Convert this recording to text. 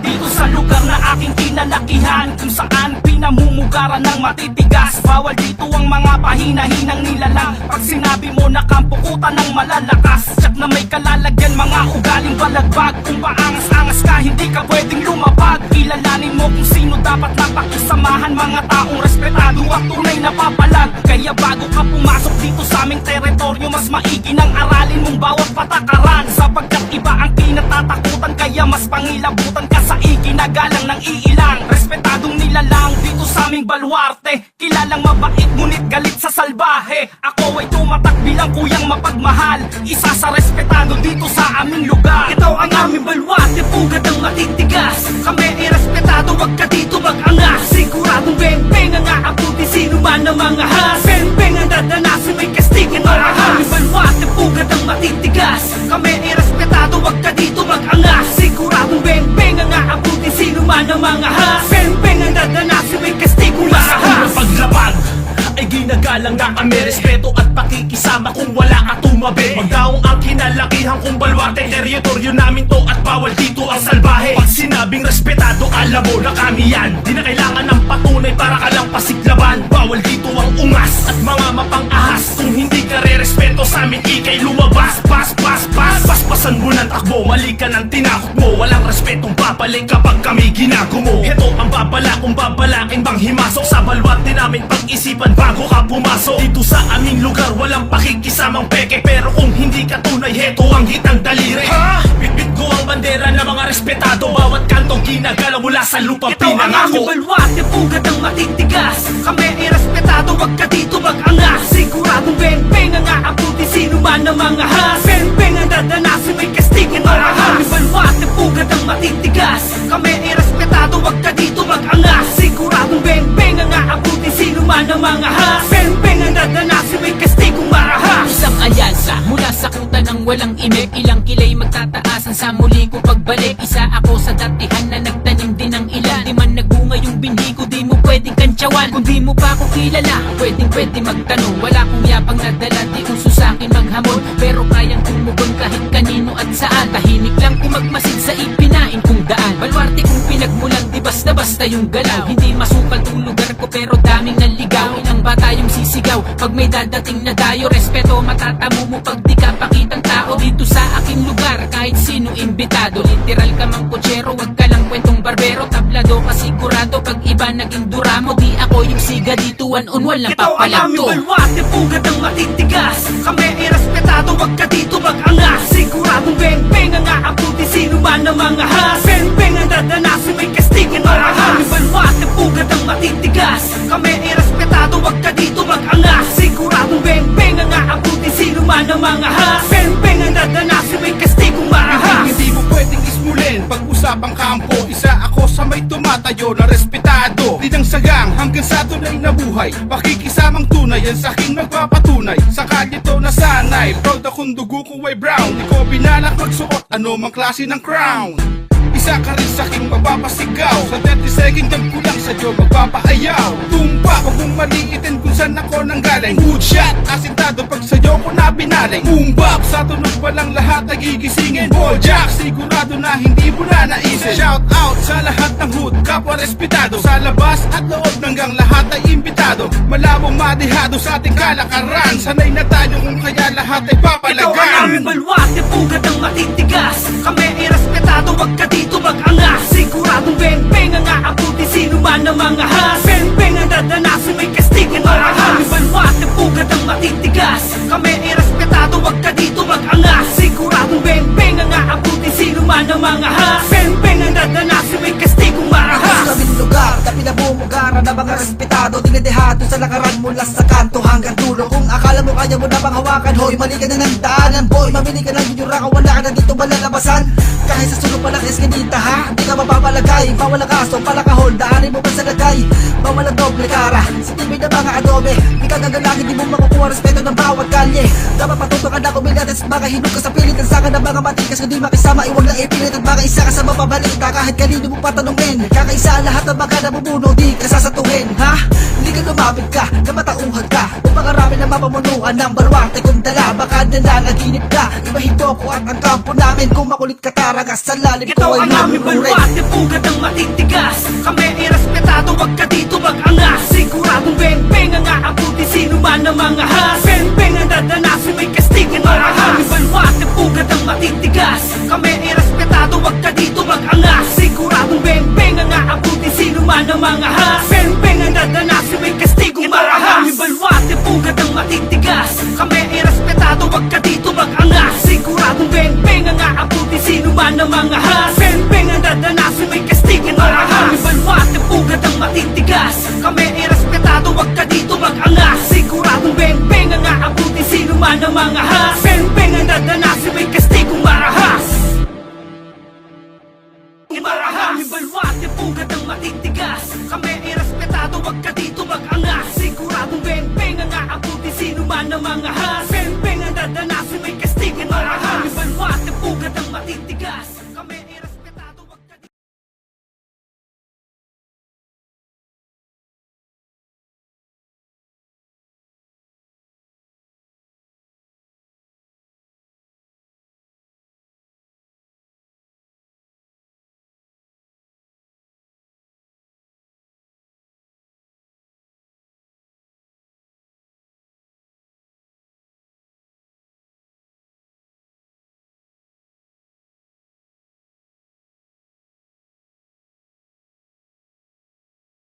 dito sa lugar na aking kinalakihan, kung saan pinamumugaran ng matitigas. Bawal dito ang mga pahina-hinang nilalang. Pag sinabi mo na kampukutan ng malalakas, tsak na may kalalagyan, mga ugaling balagbag. Kung paangas-angas ka, hindi ka pwedeng lumabag. Kilalanin mo kung sino dapat napakisamahan, mga taong respetado at tunay na papalag. Kaya bago ka pumasok dito sa aming teritoryo, mas maigi nang aralin mong bawat patakaran, sapagkat iba ang kinatatakutan. Kaya mas pangilabutan ka sa iginagalang ng iilang respetadong nilalang dito sa aming baluarte. Kilalang mabait ngunit galit sa salbahe. Ako ay tumatak bilang kuyang mapagmahal, isa sa respetado dito sa aming lugar. Ito ang aming baluarte, pugad ang matitigas. Kami ay respetado, wag ka dito mag-angas. Siguradong beng-beng ang aabuti, sino man ang mga has. Beng-beng ang dadanasin, may kastig. Ito ang aming baluarte, pugad ang matitigas. Kami ay respetado, wag ka dito mag-angas. Siguradong beng-beng ang aabuti, sino man ang mga has. Beng-beng ang dadanasin, may kastig. Sa paglabag ay ginagalang na kami, respeto at pakikisama kung wala ka tumabi. Magdaong ang kinalakihan kong baluarte, teritoryo namin to at bawal dito ang salbahe. Pag sinabing respetado, alam mo na kami yan. Di na kailangan ng patunay para ka lang pasiglaban. Bawal dito ang ungas at mga mapang-ahas. Kung hindi ka re-respeto sa amin, ikay lumabas. Paspasan mo ng takbo, mali ka ng tinakot mo. Walang respetong babalik kapag kami ginagumo. Heto ang babala kung babalakin bang himasok sa baluarte namin, pag-isipan bago ka pumasok. Dito sa aming lugar walang pakikisamang peke, pero kung hindi ka tunay, heto ang hitang daliri. Bitbit ko ang bandera ng mga respetado, bawat kantong ginagalaw mula sa lupang pinangako. Ito ang aming baluarte, pugad ang matitigas. Kami ay respetado, wag ka dito mag-angas. Siguradong beng-beng ang aabuti, sino man ang mga has. Beng-beng ang dadanasin, may kastig. Ito ang aming baluarte, pugad ang matitigas. Kami ay respetado, wag ka dito mag-angas. Siguradong beng-beng ang aabuti, sino man ang mga has. Beng-beng ang dadanasin, may kastig kung marahas. Isang alyansa mula sa kuta ng walang imik, ilang kilay magtataasan sa muli ko pagbalik. Isa ako sa datihan na nagtanim din ng ilan. Di man nagbunga yung binhi ko, di mo pwedeng kantsawan. Kung di mo pa ako kilala, pwede magtanong. Wala kong yapang nadala, di uso sa'kin maghamon, pero kayang tumugon kahit kanino at saan. Tahimik lang kung magmasid sa ipinain kong daan. Baluarte kung pinagmulan, di basta-basta yung galaw. Hindi masukal tong lugar ko, pero daming naligaw. Ilang bata yung sisigaw pag may dadating na dayo. Respeto matatamo mo pag di ka pakitang tao dito sa aking lugar, kahit sino imbitado. Literal ka mang kutsero, wag ka lang kwentong barbero. Tablado ka sigurado pag iba naging duramo. Di ako yung siga dito, one-on-one lang papalagto. Ito ang aming baluarte, pugad ang matitigas. Kami ay respetado, wag ka dito mag-angas. Siguradong beng-beng ang aabuti, sino man ang mga has. Beng-beng ang dadanasin, may kastig. Ito ang aming baluarte, pugad ang matitigas. Kami ay respetado, wag ka dito mag-angas. Siguradong beng-beng ang aabuti, sino man ang mga has. Beng-beng ang dadanasin, may kastig kung marahas. Hindi mo pwedeng ismulin pag-usapang kampo. Isa ako sa may tumatayo na respetado. Di nang sagang hanggang sa tunay na buhay, pakikisamang tunay yan sa aking nagpapatunay. Sa kalye to nasanay, proud akong dugo ko ay brown. Di ko binalak magsuot ano mang klase ng crown. Isa ka rin sa aking mapapasigaw. Sa 30 second jump ko lang sa job magpapaayaw. Tumpa, huwag mong maliitin kung saan ako nanggaling. Good shot, asintado pag sa'yo ko na binaling. Boom bap, sa tunog pa lang lahat nagigisingin. Ball jack, sigurado na hindi mo na naisip. Shout out sa lahat ng hood, kapwa respetado. Sa labas at loob hanggang lahat ay imbitado. Malabong madihado sa ating kalakaran. Sanay na tayo kung kaya lahat ay papalagan. Ito ang aming baluarte, pugad ang matitigas. Kami ay respetado, wag ka dito mag-angas. Siguradong beng-beng ang aabuti, sino man ang mga has. Beng-beng ang dadanasin, may kastig. Ito ang aming baluarte, pugad ang matitigas. Kami ay respetado, wag ka dito mag-angas. Siguradong beng-beng ang aabuti, sino man ang mga has. Beng-beng ang dadanasin, may kastig kung marahas. Sa aming lugar na pinamumugaran ng mga respetado, dinedehado sa lakaran mula sa kanto hanggang dulo. Kung akala mo kaya mo na bang hawakan, hoy, mali ka na ng daanan, boy. Mamili ka ng yura ka, wala ka na dito malalabasan. Kahit sa sulong pa ng eskinita, ha? Hindi ka mapapalagay, bawal ang kaso, palakahol. Daanin mo pa sa lagay, bawal ang doble kara. Sa TV na mga adobe, di ka gagalangin, di mo makukuha respeto ng bawat kalye. Dapat patuto ka na kumilate balance, mga hinog ka sa pilit ang saka ng mga matikas, kundi makisama, iwag lang ipilit at mga isa ka sa mapabalita. Kahit kanino mo patanungin, kakaisa ang lahat ng mga nabubuno, di ka sasatuhin. Ha? Hindi ka lumapit ka, na matauhag ka, o makarami na mapamunuan ng barwate kung dala. Baka nalalaginip ka, ibahin mo ko at ang kampo namin. Kung makulit ka taragas, sa lalim Ito ko ay ang aming mamunurin. balwate, pugad ng matitigas. Kami ay respetado, wag ka dito mag-angas. Siguradong beng-beng ang aabuti, sino man ang mga has. Beng-beng ang dadanasin, may kastigin marahas. Aming balwate, pugad ng matitigas. Kami ay respetado, wag ka dito mag-angas. Siguradong beng-beng ang aabuti, sino man ang mga has. Beng-beng ang dadanasin, may kastigong marahas. Aming balwate, pugad ng matitigas. Kami ay respetado, wag ka dito mag-angas. Siguradong beng-beng ang aabuti, sino man ang mga has. Beng-beng ang dadanasin, may kastigin marahas. Aming balwate, pugad ng matitigas. Kami ay respetado, wag ka dito mag-angas. Siguradong beng-beng ang aabuti, sino man ang mga has. Beng-beng ang dadanasin, may kastigong marahas. Marahas. Aming balwate, pugad ng matitigas. Kami ay respetado, wag ka dito mag-angas. Siguradong beng-beng ang aabuti, sino man ang mga has.